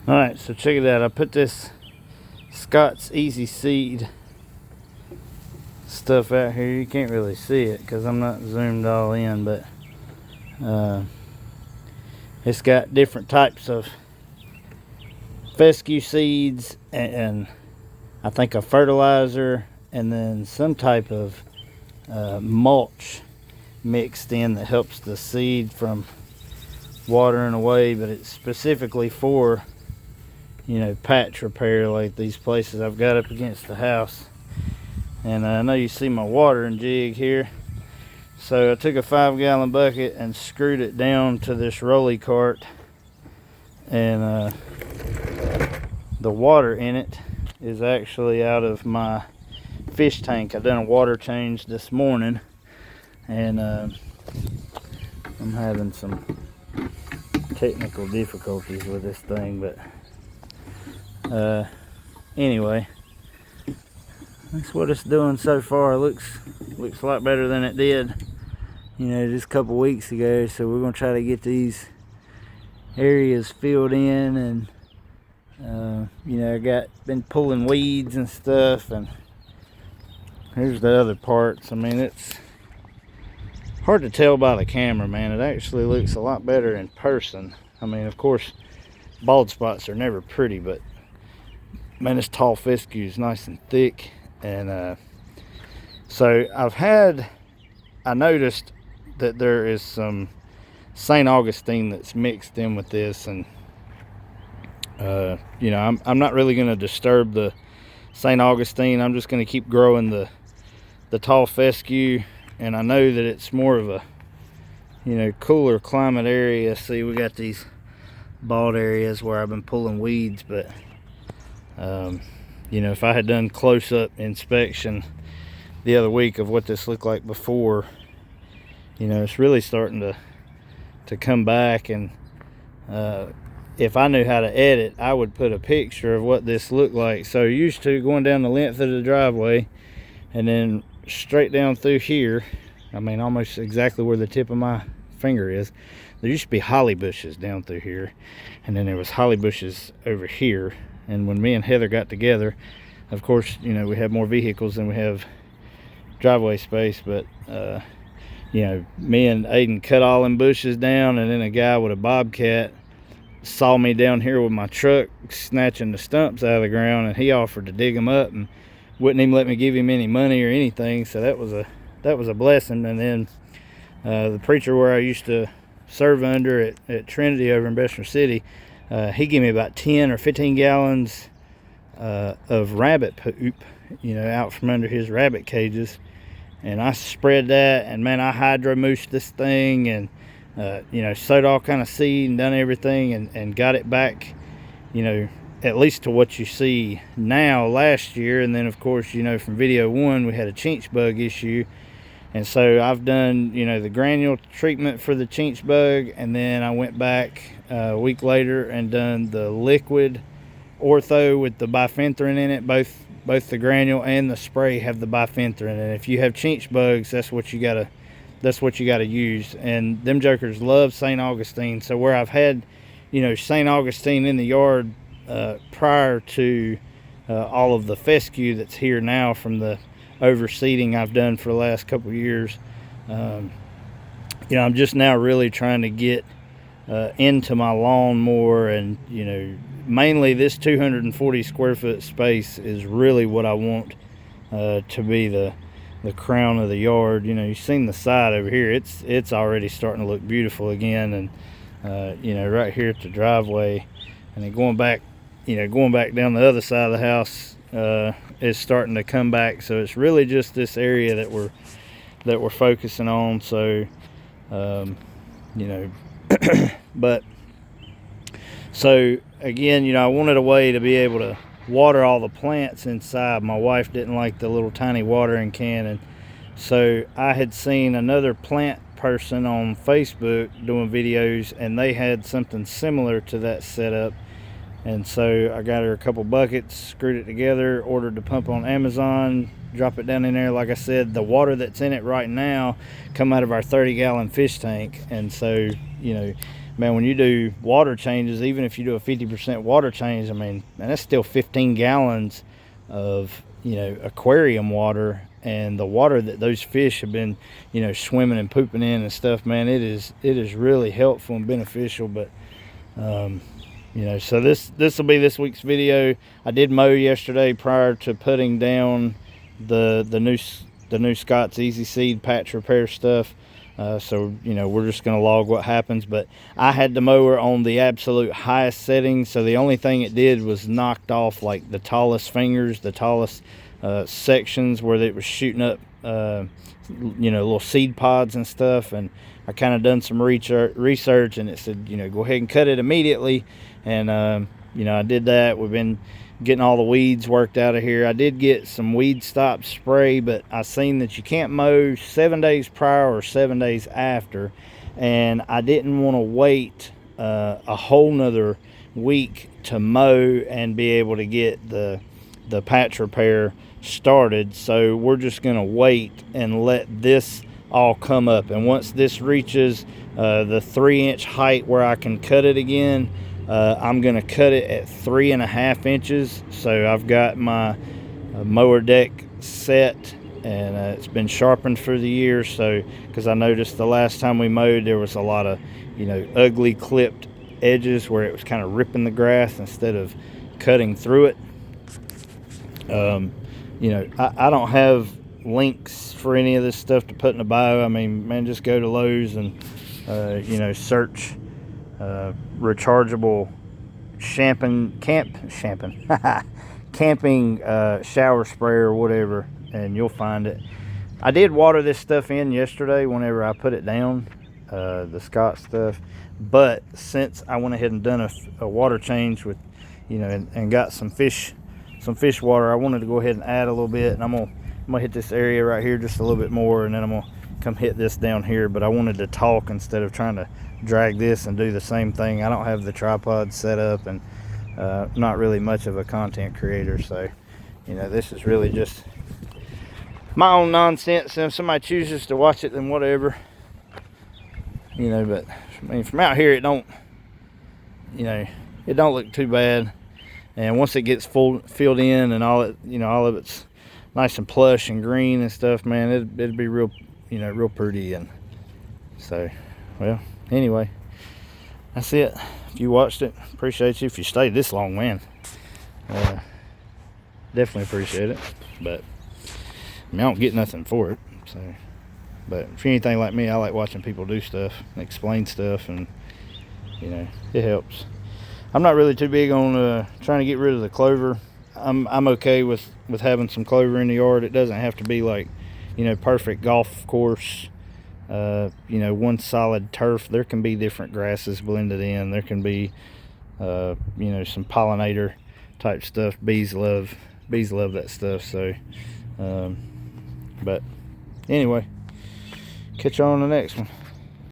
All right, so check it out. I put this Scott's Easy Seed stuff out here. You can't really see it because I'm not zoomed all in, but it's got different types of fescue seeds and I think a fertilizer and then some type of mulch mixed in that helps the seed from watering away, but it's specifically for, you know, patch repair like these places I've got up against the house. And I know you see my watering jig here. So I took a 5-gallon bucket and screwed it down to this rolly cart, and the water in it is actually out of my fish tank. I done a water change this morning, and I'm having some technical difficulties with this thing, but anyway, that's what it's doing so far. It looks a lot better than it did, you know, just a couple weeks ago. So we're gonna try to get these areas filled in, and you know, I been pulling weeds and stuff, and here's the other parts. I mean, it's hard to tell by the camera, man. It actually looks a lot better in person. I mean, of course, bald spots are never pretty, but man, this tall fescue is nice and thick. And so I noticed that there is some St. Augustine that's mixed in with this, and you know, I'm not really going to disturb the St. Augustine. I'm just going to keep growing the tall fescue, and I know that it's more of a, you know, cooler climate area. See, we got these bald areas where I've been pulling weeds, but you know, if I had done close-up inspection the other week of what this looked like before, you know, it's really starting to come back. And if I knew how to edit, I would put a picture of what this looked like. So used to going down the length of the driveway and then straight down through here, I mean, almost exactly where the tip of my finger is, there used to be holly bushes down through here, and then there was holly bushes over here. And when me and Heather got together, of course, you know, we have more vehicles than we have driveway space, but you know, me and Aiden cut all them bushes down, and then a guy with a bobcat saw me down here with my truck snatching the stumps out of the ground, and he offered to dig them up and wouldn't even let me give him any money or anything. So that was a blessing. And then the preacher where I used to serve under at Trinity over in Bessemer City, he gave me about 10 or 15 gallons of rabbit poop, you know, out from under his rabbit cages, and I spread that, and man, I hydro moosed this thing, and you know, sowed all kind of seed and done everything, and got it back, you know, at least to what you see now last year. And then of course, you know, from video 1 we had a chinch bug issue, and so I've done, you know, the granule treatment for the chinch bug, and then I went back a week later and done the liquid ortho with the bifenthrin in it. Both the granule and the spray have the bifenthrin, and if you have chinch bugs, that's what you gotta use. And them jokers love St. Augustine. So where I've had, you know, St. Augustine in the yard prior to all of the fescue that's here now from the overseeding I've done for the last couple of years, you know, I'm just now really trying to get into my lawn more. And you know, mainly this 240 square foot space is really what I want to be the crown of the yard. You know, you've seen the side over here, it's already starting to look beautiful again. And you know, right here at the driveway, and then going back down the other side of the house is starting to come back. So it's really just this area that we're focusing on. So you know, but so again, you know, I wanted a way to be able to water all the plants inside. My wife didn't like the little tiny watering can, and so I had seen another plant person on Facebook doing videos, and they had something similar to that setup. And so I got her a couple buckets, screwed it together, ordered the pump on Amazon, drop it down in there. Like I said, the water that's in it right now come out of our 30-gallon fish tank. And so, you know, man, when you do water changes, even if you do a 50% water change, I mean, man, that's still 15 gallons of, you know, aquarium water, and the water that those fish have been, you know, swimming and pooping in and stuff, man, it is really helpful and beneficial. But you know, so this will be this week's video. I did mow yesterday prior to putting down the new Scott's Easy Seed patch repair stuff. So, you know, we're just going to log what happens. But I had the mower on the absolute highest setting, so the only thing it did was knocked off like the tallest fingers, the tallest sections where it was shooting up, you know, little seed pods and stuff. And I kind of done some research, and it said, you know, go ahead and cut it immediately. And you know, I did that. We've been getting all the weeds worked out of here. I did get some weed stop spray, but I seen that you can't mow 7 days prior or 7 days after, and I didn't want to wait a whole nother week to mow and be able to get the patch repair started. So we're just going to wait and let this all come up, and once this reaches the 3-inch height where I can cut it again, I'm going to cut it at 3.5 inches. So I've got my mower deck set, and it's been sharpened for the year. So, because I noticed the last time we mowed, there was a lot of, you know, ugly clipped edges where it was kind of ripping the grass instead of cutting through it. You know, I don't have links for any of this stuff to put in the bio. I mean, man, just go to Lowe's and you know, search rechargeable camping shower sprayer or whatever, and you'll find it. I did water this stuff in yesterday whenever I put it down, the Scott stuff, but since I went ahead and done a water change with, you know, and got some fish water, I wanted to go ahead and add a little bit, and I'm gonna hit this area right here just a little bit more, and then I'm gonna come hit this down here. But I wanted to talk instead of trying to drag this and do the same thing. I don't have the tripod set up, and not really much of a content creator, so, you know, this is really just my own nonsense, and if somebody chooses to watch it, then whatever, you know. But I mean, from out here, it don't, you know, it don't look too bad. And once it gets filled in and all it, you know, all of it's nice and plush and green and stuff, man, it'd be real, you know, real pretty. And so, well, anyway, that's it. If you watched it, appreciate you. If you stayed this long, man, definitely appreciate it. But I mean, I don't get nothing for it. So, but if you're anything like me, I like watching people do stuff, explain stuff, and, you know, it helps. I'm not really too big on trying to get rid of the clover. I'm okay with having some clover in the yard. It doesn't have to be like, you know, perfect golf course, you know, one solid turf. There can be different grasses blended in. There can be, you know, some pollinator type stuff. Bees love that stuff. So, but anyway, catch you on the next one.